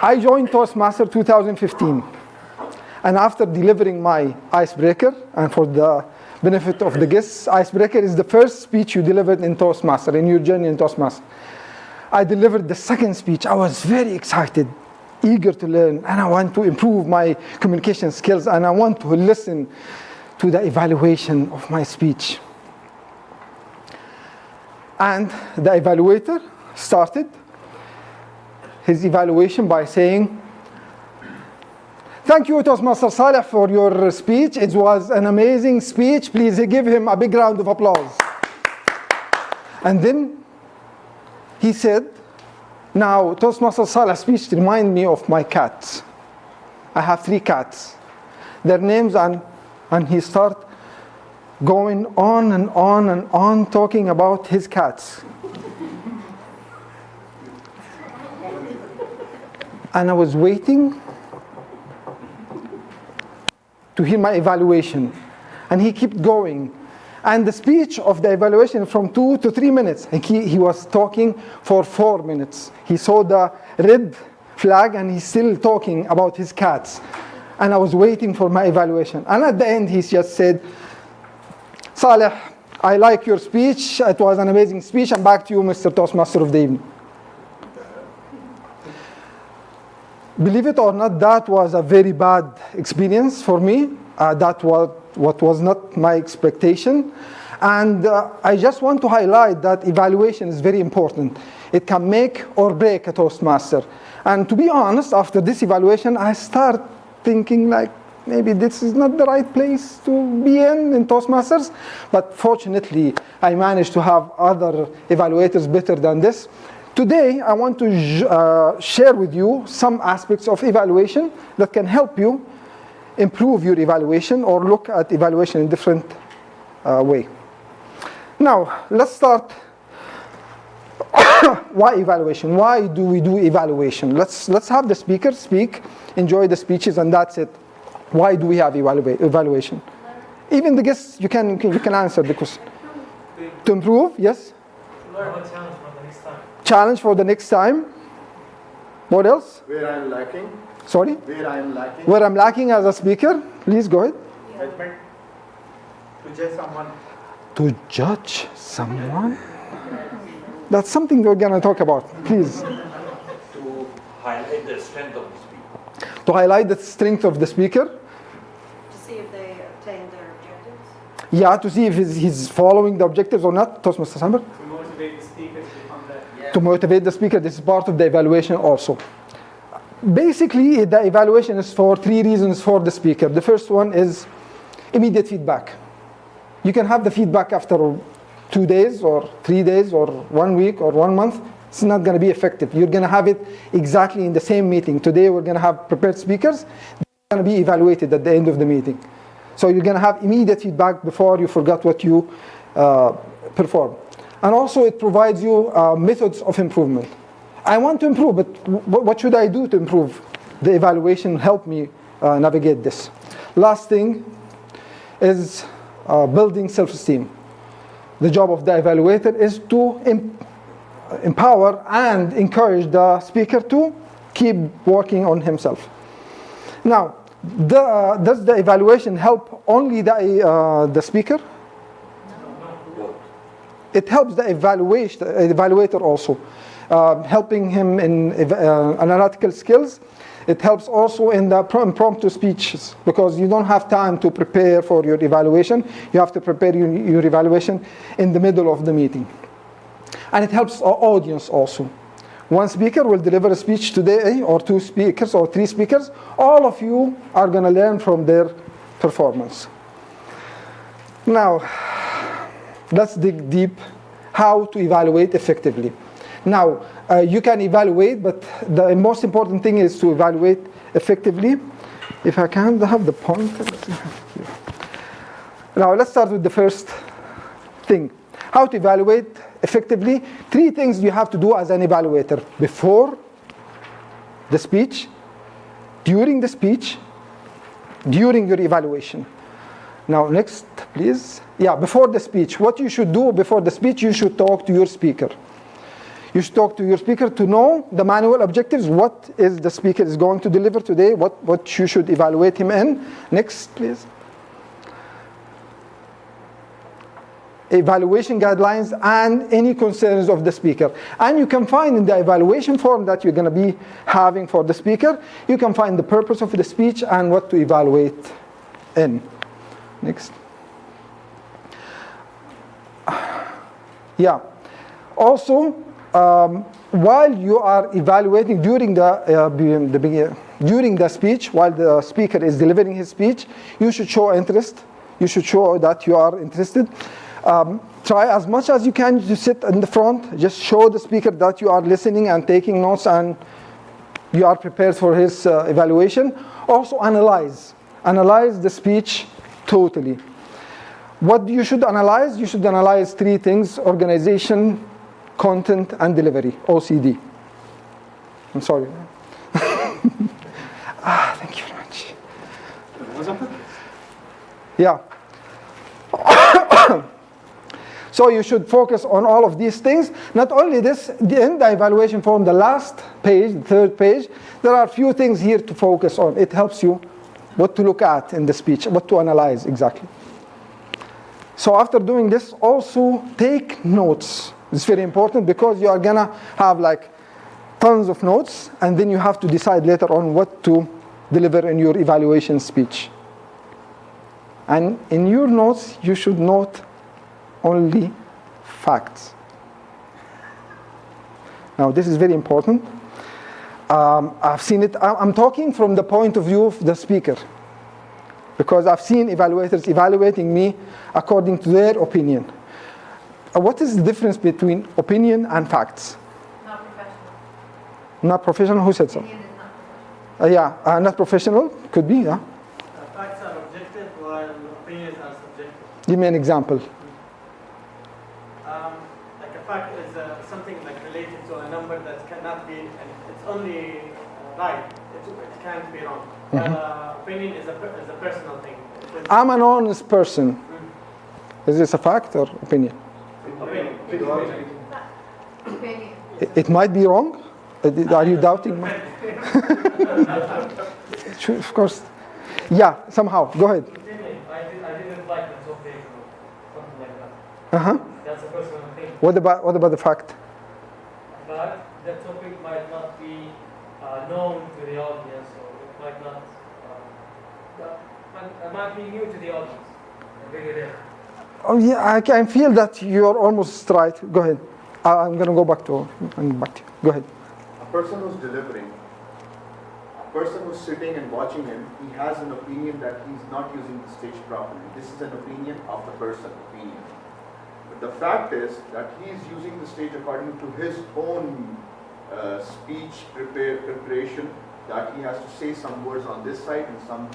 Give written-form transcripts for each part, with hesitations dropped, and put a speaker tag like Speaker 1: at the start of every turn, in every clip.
Speaker 1: I joined Toastmaster 2015. And after delivering my icebreaker, and for the benefit of the guests, icebreaker is the first speech you delivered in Toastmaster, in your journey in Toastmaster. I delivered the second speech. I was very excited, eager to learn, and I want to improve my communication skills, and I want to listen to the evaluation of my speech. And the evaluator started his evaluation by saying, "Thank you, Toastmaster Saleh, for your speech. It was an amazing speech. Please give him a big round of applause." And then he said, "Now, Toastmaster Saleh's speech reminds me of my cats. I have 3 cats. Their names," and he started going on and on and on talking about his cats. And I was waiting to hear my evaluation. And he kept going. And the speech of the evaluation from 2 to 3 minutes. And he was talking for 4 minutes. He saw the red flag and he's still talking about his cats. And I was waiting for my evaluation. And at the end he just said, "Saleh, I like your speech. It was an amazing speech. And back to you, Mr. Toastmaster of the evening." Believe it or not, that was a very bad experience for me. That was what was not my expectation. And I just want to highlight that evaluation is very important. It can make or break a Toastmaster. And to be honest, after this evaluation, I start thinking like, maybe this is not the right place to be in Toastmasters. But fortunately, I managed to have other evaluators better than this. Today, I want to share with you some aspects of evaluation that can help you improve your evaluation or look at evaluation in a different way. Now, let's start. Why evaluation? Why do we do evaluation? Let's have the speaker speak, enjoy the speeches, and that's it. Why do we have evaluation? Even the guests, you can answer the question. To improve, yes? Challenge for the next time. What else?
Speaker 2: Where I'm lacking.
Speaker 1: Sorry?
Speaker 2: Where I'm lacking.
Speaker 1: Where I'm lacking as a speaker. Please go ahead.
Speaker 2: Judgment. To judge someone.
Speaker 1: To judge someone? That's something we're going to talk about. Please.
Speaker 3: To highlight the strength of the speaker.
Speaker 1: To highlight the strength of the speaker.
Speaker 4: To see if they obtain their objectives.
Speaker 1: Yeah, to see if he's following the objectives or not. Toastmaster Samir.
Speaker 5: To motivate the speaker to become better.
Speaker 1: To motivate the speaker. This is part of the evaluation also. Basically, the evaluation is for 3 reasons for the speaker. The first one is immediate feedback. You can have the feedback after 2 days or 3 days or 1 week or 1 month. It's not going to be effective. You're going to have it exactly in the same meeting. Today we're going to have prepared speakers. They're going to be evaluated at the end of the meeting. So you're going to have immediate feedback before you forgot what you performed. And also it provides you methods of improvement. I want to improve, but what should I do to improve? The evaluation helped me navigate this. Last thing is building self-esteem. The job of the evaluator is to empower and encourage the speaker to keep working on himself. Now, does the evaluation help only the speaker? It helps the evaluator also. Helping him in analytical skills. It helps also in the impromptu speeches because you don't have time to prepare for your evaluation. You have to prepare your evaluation in the middle of the meeting. And it helps our audience also. One speaker will deliver a speech today, or 2 speakers, or 3 speakers. All of you are going to learn from their performance. Now, let's dig deep how to evaluate effectively. Now, you can evaluate, but the most important thing is to evaluate effectively. If I can have the point. Now, let's start with the first thing. How to evaluate effectively. 3 things you have to do as an evaluator. Before the speech, during the speech, during your evaluation. Now, next, please. Yeah, before the speech. What you should do before the speech, you should talk to your speaker. You should talk to your speaker to know the manual objectives. What is the speaker is going to deliver today? What you should evaluate him in. Next, please. Evaluation guidelines and any concerns of the speaker. And you can find in the evaluation form that you're going to be having for the speaker, you can find the purpose of the speech and what to evaluate in. Next. Yeah. Also, while you are evaluating during the speech, while the speaker is delivering his speech, you should show interest. You should show that you are interested. Try as much as you can to sit in the front. Just show the speaker that you are listening and taking notes and you are prepared for his evaluation. Also analyze. Analyze the speech totally. What you should analyze? You should analyze 3 things: organization, content, and delivery, OCD. I'm sorry. Thank you very much. Yeah. So you should focus on all of these things. Not only this, in the evaluation form, the last page, the 3rd page, there are a few things here to focus on. It helps you what to look at in the speech, what to analyze exactly. So after doing this, also take notes. It's very important because you are gonna have like tons of notes, and then you have to decide later on what to deliver in your evaluation speech. And in your notes, you should note only facts. Now, this is very important. I've seen it. I'm talking from the point of view of the speaker, because I've seen evaluators evaluating me according to their opinion. What is the difference between opinion and facts?
Speaker 4: Not professional.
Speaker 1: Not professional? Who said so?
Speaker 4: Opinion is not professional.
Speaker 1: Not professional? Could be, yeah.
Speaker 5: Facts are objective while opinions are subjective.
Speaker 1: Give me an example.
Speaker 5: Like a fact is something like related to a number that cannot be, and it's only right. It can't be wrong. Opinion is a personal thing.
Speaker 1: I'm an honest person. Is this a fact or opinion?
Speaker 4: Opinion.
Speaker 1: It might be wrong. Are you doubting me? Sure, of course. Yeah, somehow. Go ahead.
Speaker 5: I didn't like the topic or something like that.
Speaker 1: Uh-huh.
Speaker 5: That's a personal thing.
Speaker 1: What about the fact?
Speaker 5: But the topic might not be known to the audience, or it might not. It might be new to the audience. Very rare.
Speaker 1: Oh yeah, I can feel that you're almost right. Go ahead. I'm gonna go back to you. Go ahead.
Speaker 2: A person who's delivering, a person who's sitting and watching him, he has an opinion that he's not using the stage properly. This is an opinion of the person, opinion. But the fact is that he is using the stage according to his own speech preparation, that he has to say some words on this side and some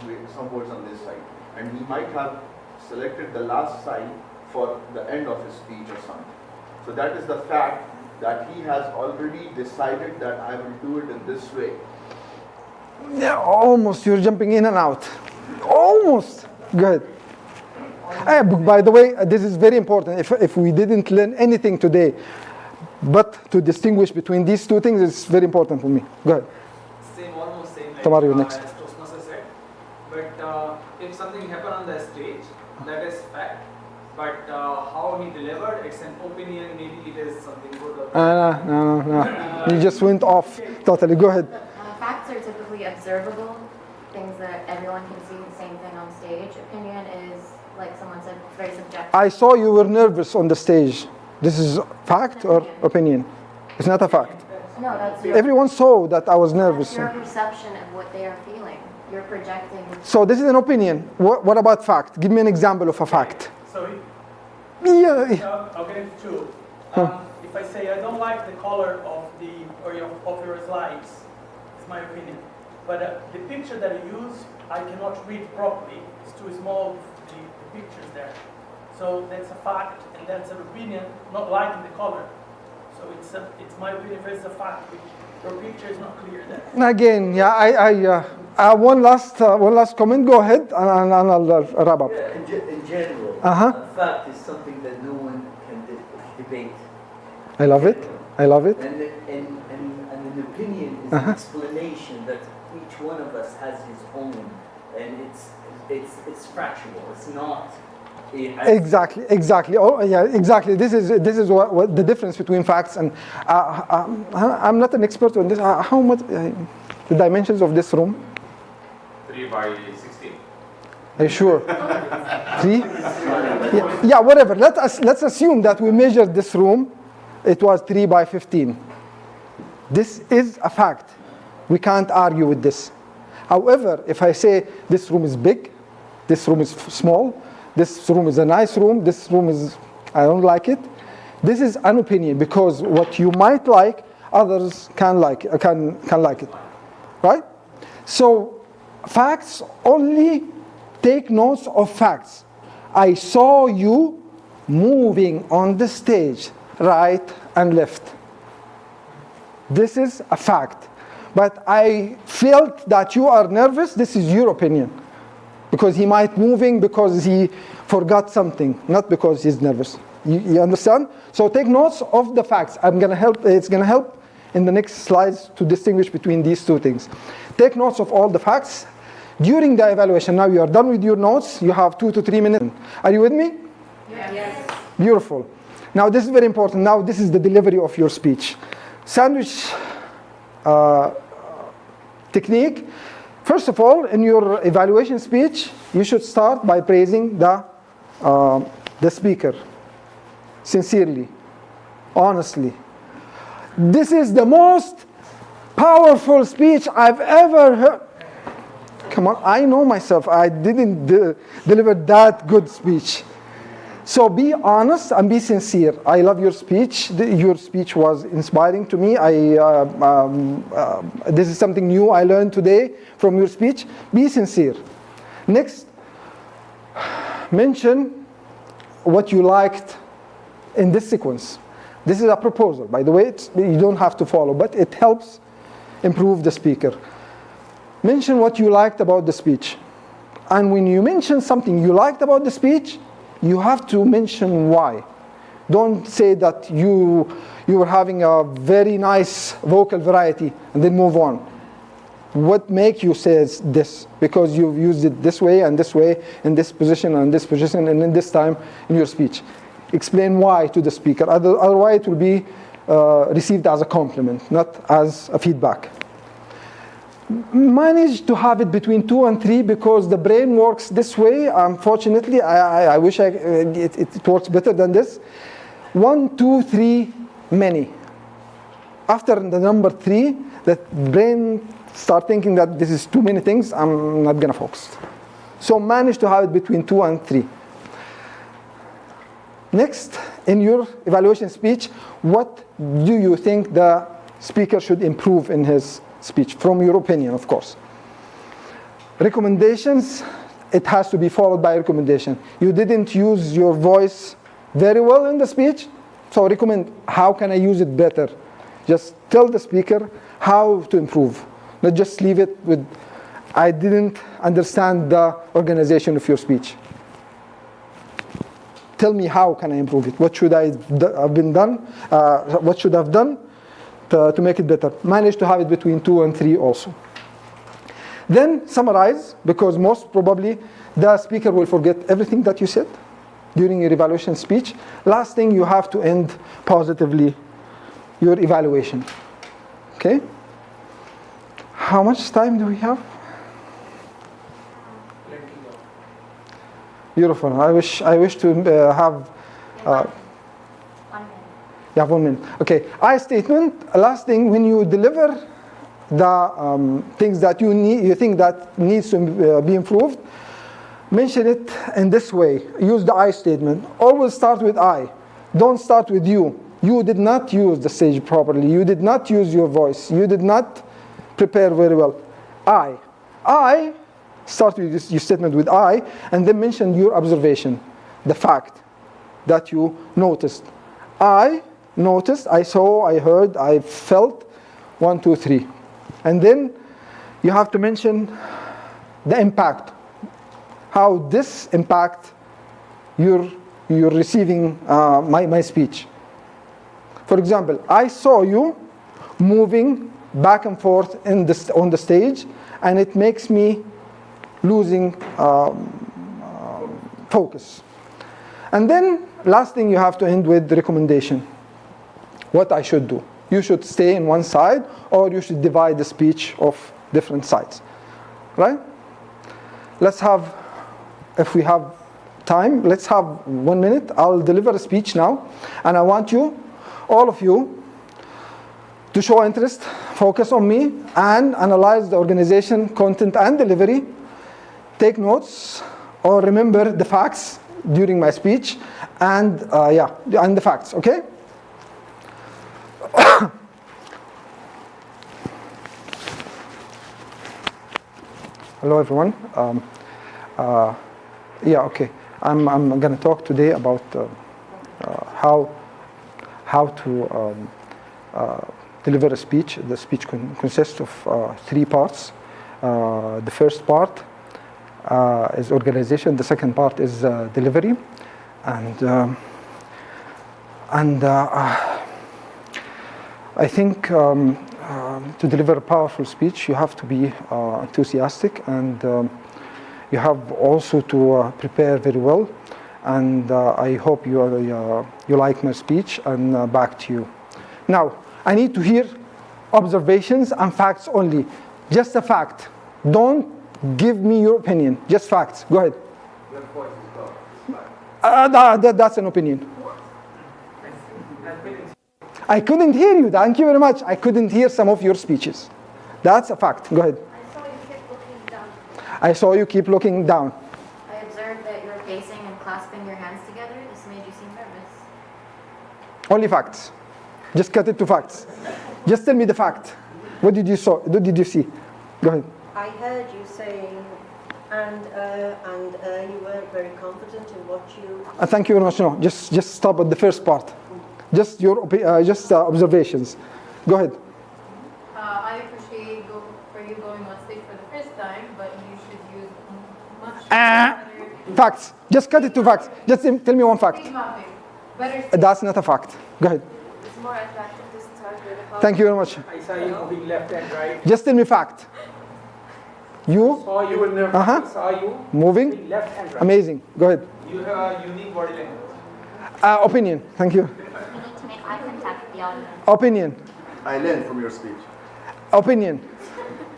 Speaker 2: words on this side. And he might have selected the last side for the end of his speech or something. So that is the fact that he has already decided that I will do it in this way.
Speaker 1: Yeah, almost. You're jumping in and out. Almost. Go ahead. By the way, this is very important. If we didn't learn anything today, but to distinguish between these 2 things is very important for me. Go ahead.
Speaker 6: Almost same like
Speaker 1: Tamar, you next.
Speaker 6: as Toastmaster said. But if something happened on the stage, that is fact. But how he delivered, it's an opinion. Maybe it is something good or bad.
Speaker 1: No. You just went off totally. Go ahead.
Speaker 7: Facts are typically observable, things that everyone can see the same thing on stage. Opinion is, like someone said, very subjective.
Speaker 1: I saw you were nervous on the stage. This is fact or opinion? It's not a fact.
Speaker 7: No, that's your,
Speaker 1: Everyone saw that I was nervous.
Speaker 7: that's your perception of what they are feeling. You're projecting.
Speaker 1: So this is an opinion. What about fact? Give me an example of a fact.
Speaker 5: Sorry.
Speaker 1: Yeah.
Speaker 5: I'll get into 2. If I say I don't like the color of your slides, it's my opinion. But the picture that you use, I cannot read properly. It's too small. The pictures there. So that's a fact, and that's an opinion. Not liking the color. So it's my opinion. If it's a fact, your picture is not clear there.
Speaker 1: Again, yeah. One last comment. Go ahead, and I'll wrap up.
Speaker 8: Yeah, in general,
Speaker 1: Uh-huh.
Speaker 8: a fact is something that no one can debate.
Speaker 1: I love it. I love it.
Speaker 8: And an opinion is an explanation that each one of us has his own, and it's factual. It's not.
Speaker 1: Exactly. Oh, yeah, exactly. This is what the difference between facts and. I'm not an expert on this. How much the dimensions of this room?
Speaker 9: 3 by 16.
Speaker 1: Are you sure? 3? Yeah, whatever. Let's assume that we measured this room. It was 3 by 15. This is a fact. We can't argue with this. However, if I say this room is big, this room is small, this room is a nice room, this room is, I don't like it, this is an opinion, because what you might like, others can like it, right? So facts only take notes of facts. I saw you moving on the stage, right and left. This is a fact. But I felt that you are nervous. This is your opinion. Because he might moving because he forgot something, not because he's nervous. You understand? So take notes of the facts. It's going to help in the next slides to distinguish between these two things. Take notes of all the facts. During the evaluation, now you are done with your notes. You have 2 to 3 minutes. Are you with me?
Speaker 4: Yes.
Speaker 1: Beautiful. Now this is very important. Now this is the delivery of your speech. Sandwich technique. First of all, in your evaluation speech, you should start by praising the speaker, sincerely, honestly. This is the most powerful speech I've ever heard. Come on, I know myself. I didn't deliver that good speech. So be honest and be sincere. I love your speech. Your speech was inspiring to me. This is something new I learned today from your speech. Be sincere. Next, mention what you liked in this sequence. This is a proposal, by the way. You don't have to follow, but it helps improve the speaker. Mention what you liked about the speech. And when you mention something you liked about the speech, you have to mention why. Don't say that you were having a very nice vocal variety and then move on. What make you say this? Because you've used it this way, in this position, and this position, and in this time in your speech. Explain why to the speaker. Otherwise, it will be received as a compliment, not as a feedback. Manage to have it between 2 and 3 because the brain works this way. Unfortunately, I wish it works better than this. 1, 2, 3, many. After the number 3, the brain start thinking that this is too many things. I'm not going to focus. So manage to have it between 2 and 3. Next, in your evaluation speech, what do you think the speaker should improve in his speech, from your opinion, of course? Recommendations, it has to be followed by recommendation. You didn't use your voice very well in the speech, so recommend how can I use it better. Just tell the speaker how to improve, not just leave it with I didn't understand the organization of your speech. Tell me how can I improve it. What should I have been done? What should I have done to make it better? Manage to have it between 2 and 3 also. Then summarize, because most probably the speaker will forget everything that you said during your evaluation speech. Last thing, you have to end positively your evaluation. Okay? How much time do we have? Beautiful. I wish to have
Speaker 7: 1 minute.
Speaker 1: you have 1 minute. Okay. I statement. Last thing, when you deliver the things that you think that needs to be improved, mention it in this way. Use the I statement. Always start with I. Don't start with you. You did not use the stage properly. You did not use your voice. You did not prepare very well. I. Start with your statement with I, and then mention your observation, the fact that you noticed. I noticed, I saw, I heard, I felt, 1, 2, 3. And then you have to mention the impact, how this impact you're receiving my speech. For example, I saw you moving back and forth on the stage, and it makes me losing focus. And then last thing, you have to end with the recommendation. What I should do. You should stay in one side, or you should divide the speech of different sides. Right? Let's have, if we have time, let's have 1 minute. I'll deliver a speech now, and I want you, all of you, to show interest, focus on me, and analyze the organization, content, and delivery. Take notes, or remember the facts during my speech, and and the facts, okay? Hello, everyone. Okay. I'm going to talk today about how to deliver a speech. The speech consists of 3 parts. The first part is organization. The second part is delivery, and I think to deliver a powerful speech, you have to be enthusiastic, and you have also to prepare very well. And I hope you like my speech, and back to you. Now, I need to hear observations and facts only. Just a fact. Don't give me your opinion. Just facts. Go ahead.
Speaker 6: Your voice is low.
Speaker 1: That's an opinion. I couldn't hear you. Thank you very much. I couldn't hear some of your speeches. That's a fact. Go ahead.
Speaker 7: I saw you keep looking down.
Speaker 1: I saw you keep looking down.
Speaker 7: I observed that you were pacing and clasping your hands together. This made you seem nervous.
Speaker 1: Only facts. Just cut it to facts. Just tell me the fact. What did you see? Go ahead.
Speaker 4: I heard you saying, and you weren't very confident in what you...
Speaker 1: Thank you very much. No, just stop at the first part. Just your observations. Go ahead.
Speaker 10: I appreciate for you going on stage for the first time, but you should use much better...
Speaker 1: Facts. Just cut it to facts. Just tell me one fact.
Speaker 10: Stage mapping. Better stage.
Speaker 1: That's not a fact. Go ahead.
Speaker 10: It's more attractive to start with.
Speaker 1: Thank you very much.
Speaker 6: I saw you moving left and right.
Speaker 1: Just tell me fact. You
Speaker 6: Saw you will never. Saw you
Speaker 1: moving
Speaker 6: left and right.
Speaker 1: amazing. Go ahead.
Speaker 6: You have a unique body language.
Speaker 1: Opinion. Thank you.
Speaker 7: You need to make eye contact with the audience.
Speaker 1: Opinion.
Speaker 2: I learned from your speech.
Speaker 1: Opinion.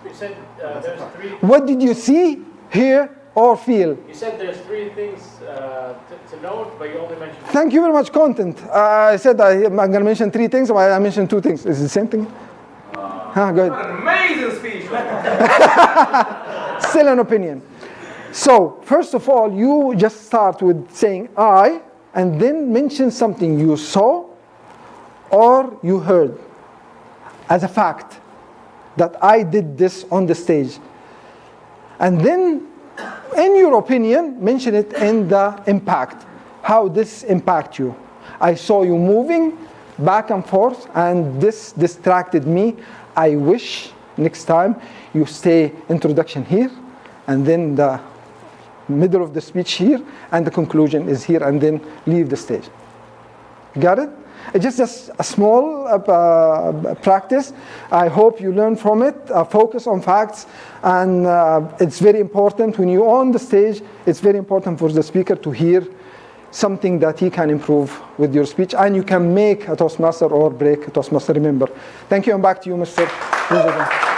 Speaker 11: You said there's 3.
Speaker 1: What did you see, hear, or feel?
Speaker 11: You said there's 3 things to note, but you only mentioned.
Speaker 1: Thank you very much. Content. I said I'm going to mention 3 things, but I mentioned 2 things. Is it the same thing? Go ahead.
Speaker 6: What an amazing speech.
Speaker 1: Still an opinion. So first of all, you just start with saying I, and then mention something you saw or you heard as a fact that I did this on the stage. And then, in your opinion, mention it in the impact, how this impact you. I saw you moving back and forth, and this distracted me. I wish next time you stay introduction here, and then the middle of the speech here, and the conclusion is here, and then leave the stage. Got it? It's just a small practice. I hope you learn from it. Focus on facts, and it's very important when you're on the stage. It's very important for the speaker to hear something that he can improve with your speech, and you can make a Toastmaster or break a Toastmaster. Remember. Thank you, and back to you, Mr. President.